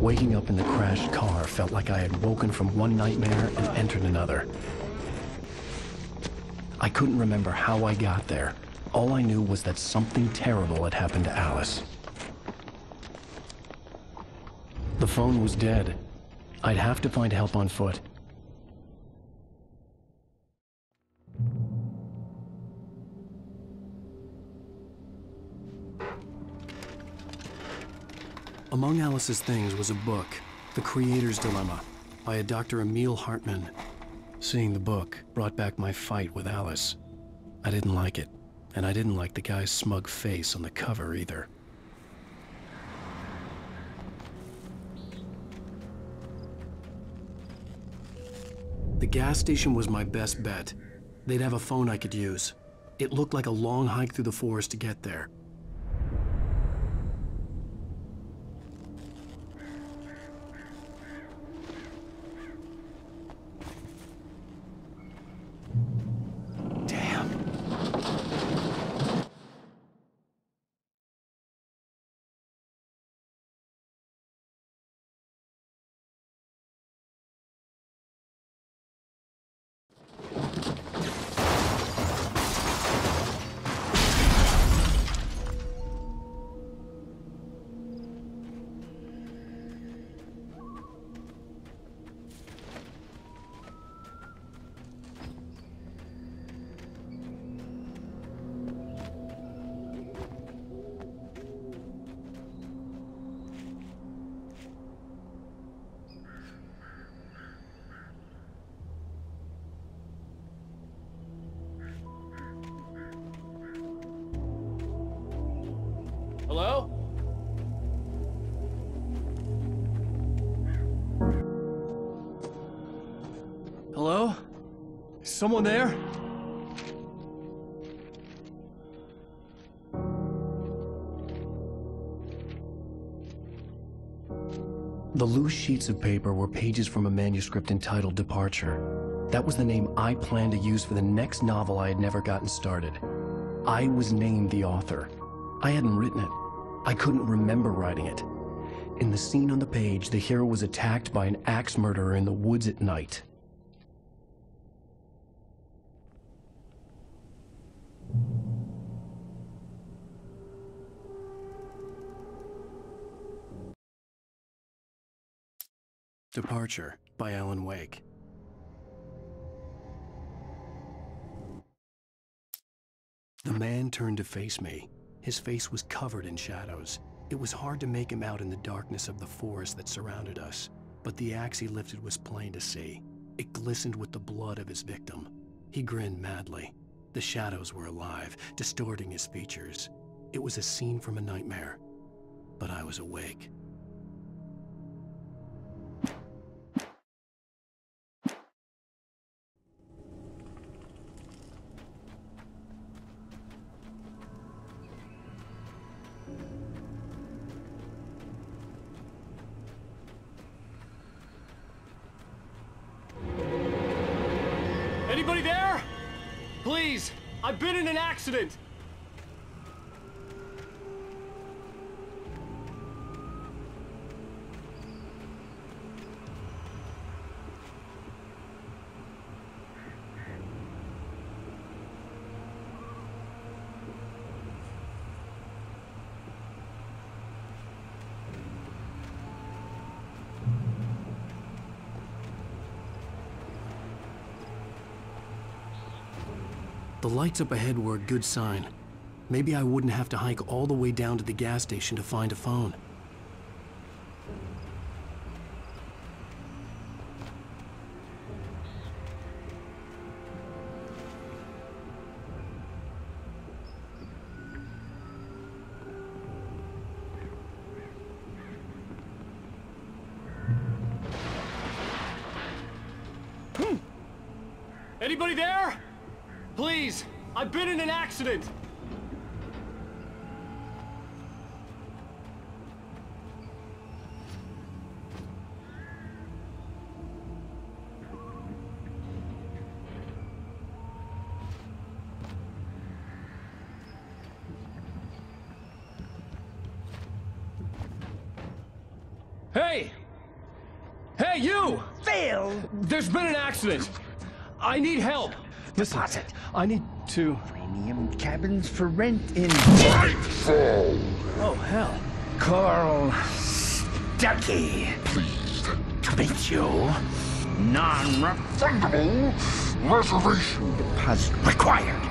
Waking up in the crashed car felt like I had woken from one nightmare and entered another. I couldn't remember how I got there. All I knew was that something terrible had happened to Alice. The phone was dead. I'd have to find help on foot. Among Alice's things was a book, The Creator's Dilemma, by a Dr. Emil Hartman. Seeing the book brought back my fight with Alice. I didn't like it, and I didn't like the guy's smug face on the cover either. The gas station was my best bet. They'd have a phone I could use. It looked like a long hike through the forest to get there. Hello? Hello? Is someone there? The loose sheets of paper were pages from a manuscript entitled Departure. That was the name I planned to use for the next novel I had never gotten started. I was named the author. I hadn't written it. I couldn't remember writing it. In the scene on the page, the hero was attacked by an axe murderer in the woods at night. Departure by Alan Wake. The man turned to face me. His face was covered in shadows. It was hard to make him out in the darkness of the forest that surrounded us, but the axe he lifted was plain to see. It glistened with the blood of his victim. He grinned madly. The shadows were alive, distorting his features. It was a scene from a nightmare, but I was awake. Anybody there? Please, I've been in an accident. The lights up ahead were a good sign. Maybe I wouldn't have to hike all the way down to the gas station to find a phone. Anybody there? Please, I've been in an accident. Hey! Hey, you! Phil! There's been an accident. I need help. Listen, Deposit. I need to... Premium cabins for rent in... Oh, hell. Carl Stuckey. Pleased To meet you. Non-refundable reservation deposit required.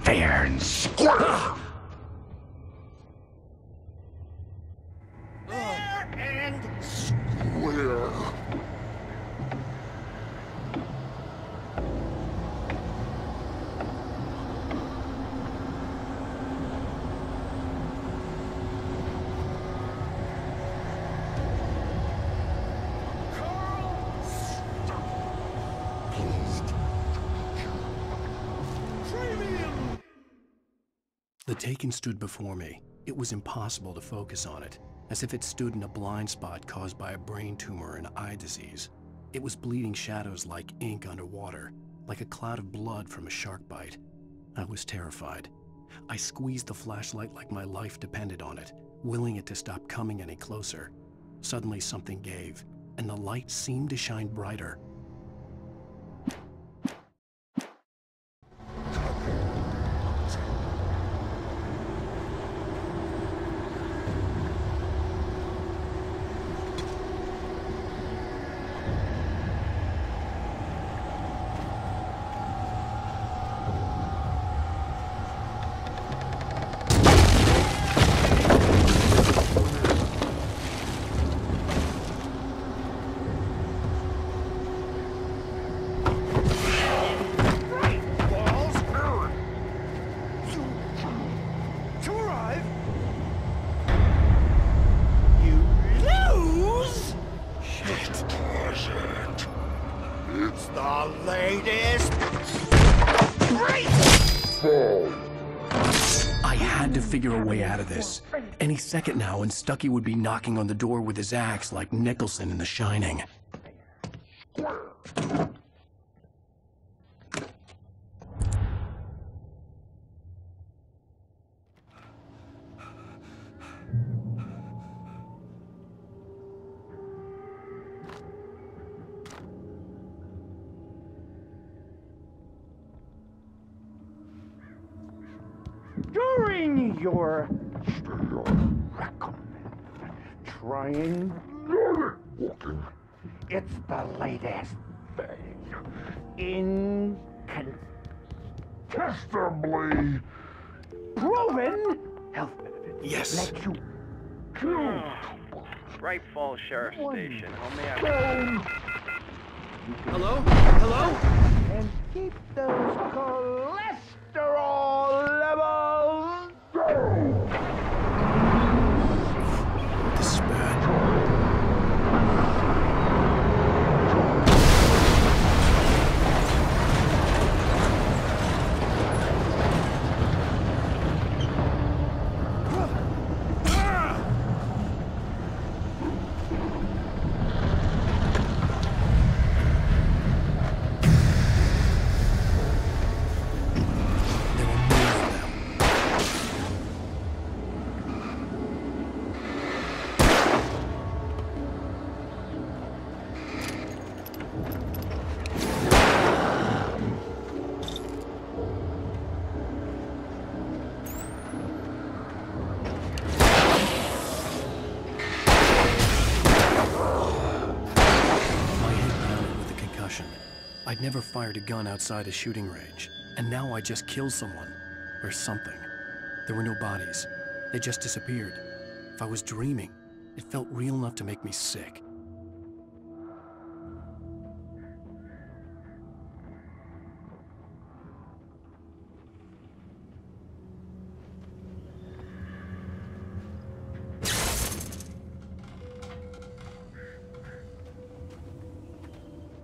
Fair and square. Fair and where The Taken stood before me. It was impossible to focus on it, as if it stood in a blind spot caused by a brain tumor and eye disease. It was bleeding shadows like ink underwater, like a cloud of blood from a shark bite. I was terrified. I squeezed the flashlight like my life depended on it, willing it to stop coming any closer. Suddenly something gave, and the light seemed to shine brighter. It's the latest I had to figure a way out of this. Any second now, and Stuckey would be knocking on the door with his axe like Nicholson in The Shining. During your recommend trying walking it's the latest thing. incontestably Proven health benefits. Yes. Let you kill Bright Falls Sheriff Station. How may I... Hello? Hello? and keep those cholesterol levels down. This is bad. There were more of them. My head pounded with a concussion. I'd never fired a gun outside a shooting range, and now I just killed someone. Or something. There were no bodies. They just disappeared. If I was dreaming, it felt real enough to make me sick.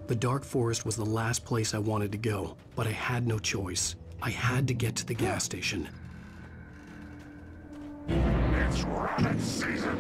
The dark forest was the last place I wanted to go, but I had no choice. I had to get to the gas station. it's rabbit season.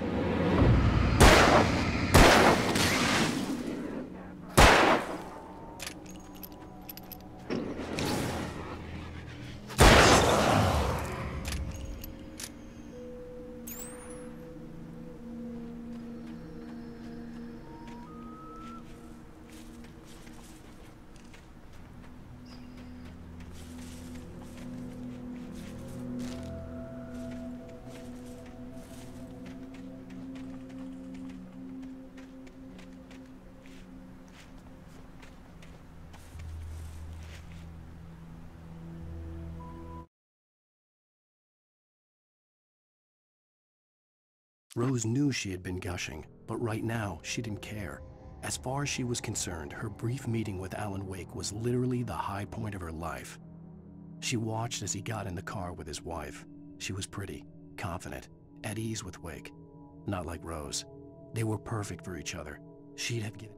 Rose knew she had been gushing, but right now she didn't care. As far as she was concerned, her brief meeting with Alan Wake was literally the high point of her life. She watched as he got in the car with his wife. She was pretty, confident, at ease with Wake. Not like Rose. They were perfect for each other. She'd have given...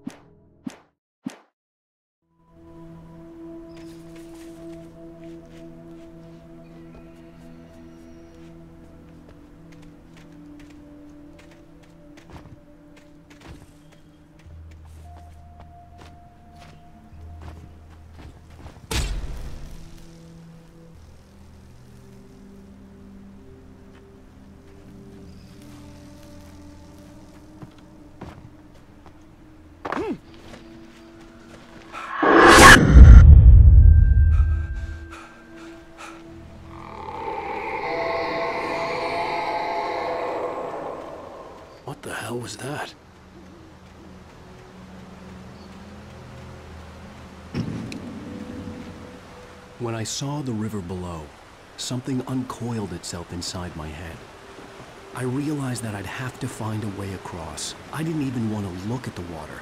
What the hell was that? When I saw the river below, something uncoiled itself inside my head. I realized that I'd have to find a way across. I didn't even want to look at the water.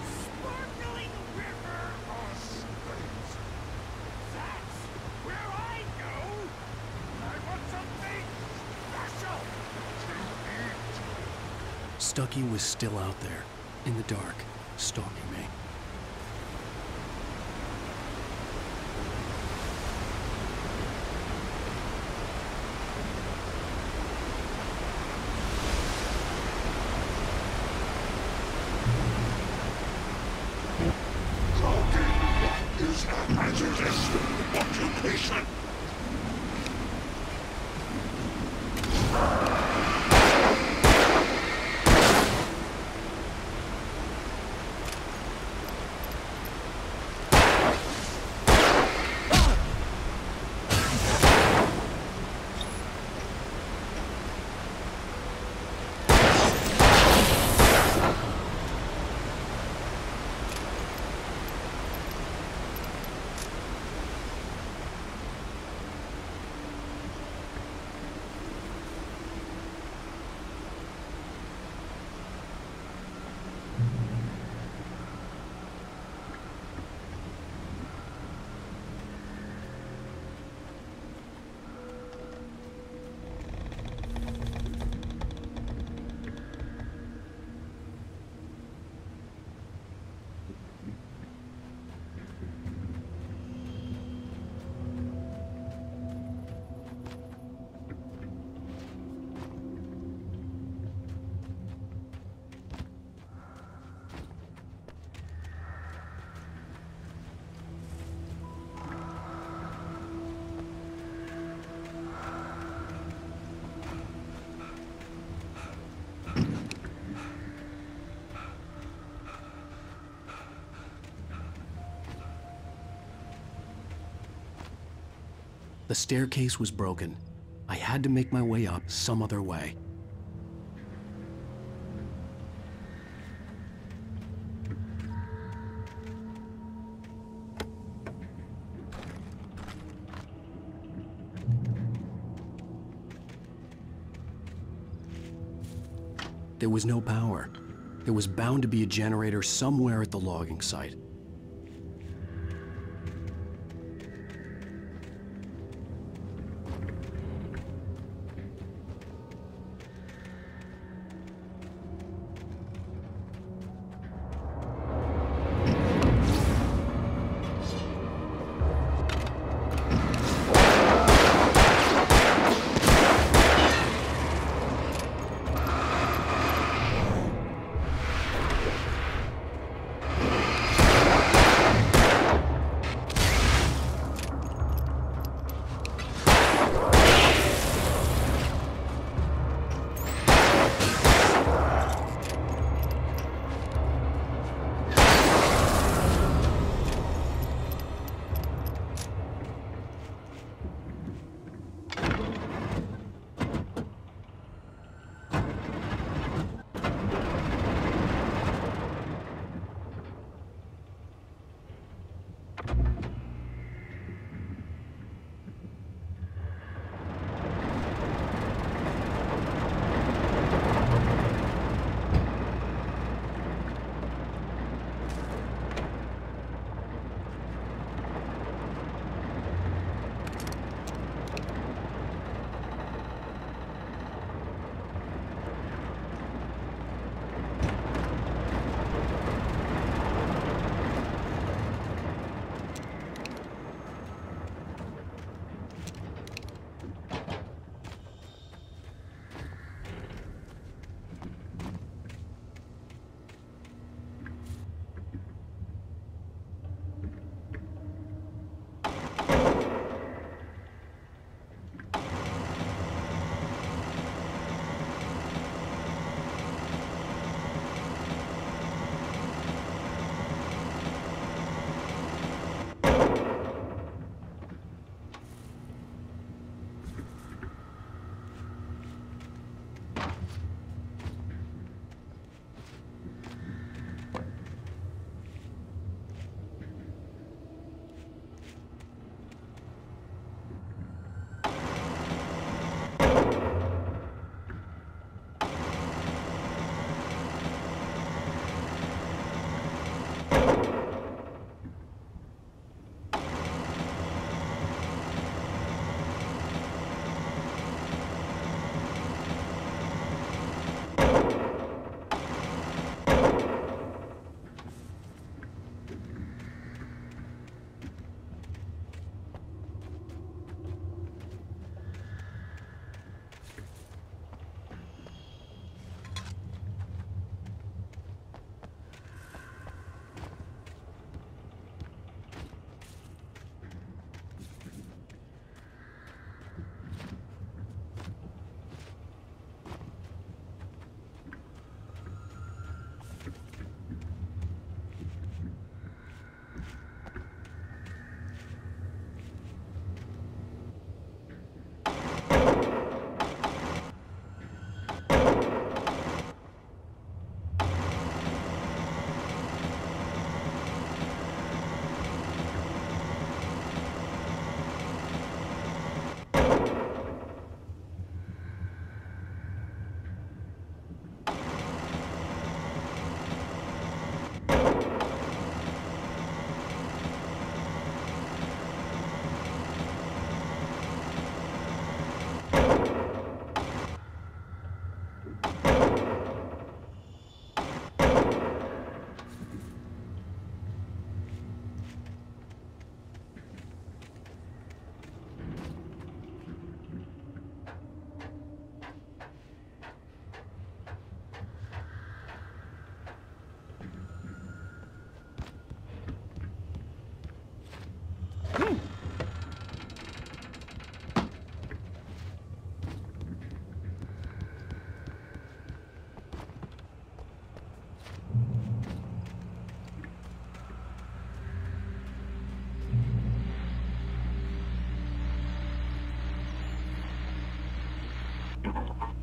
Sparkling river of springs. That's where I go. I want something special to eat. Stucky was still out there, in the dark, stalking me. Stalking is a hazardous occupation. The staircase was broken. I had to make my way up some other way. There was no power. There was bound to be a generator somewhere at the logging site.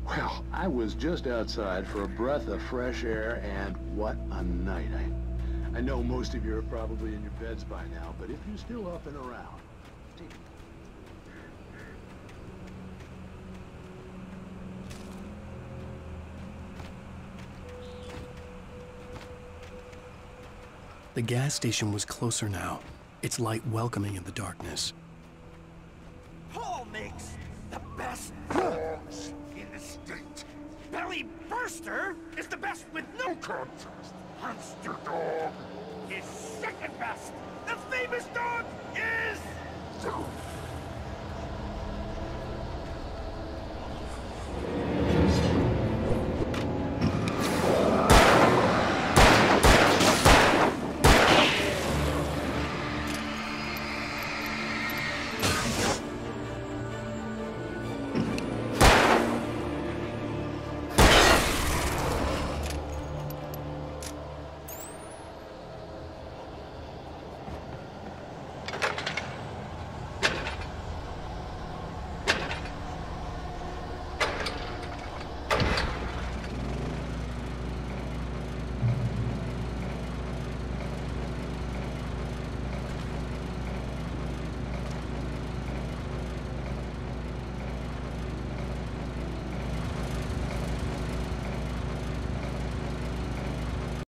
Well, I was just outside for a breath of fresh air, and what a night. I know most of you are probably in your beds by now, but if you're still up and around, take a The gas station was closer now, its light welcoming in the darkness. Paul makes the best bombs in the state. Belly Burster is the best with no contest. Monster Dog is second best. The famous dog is...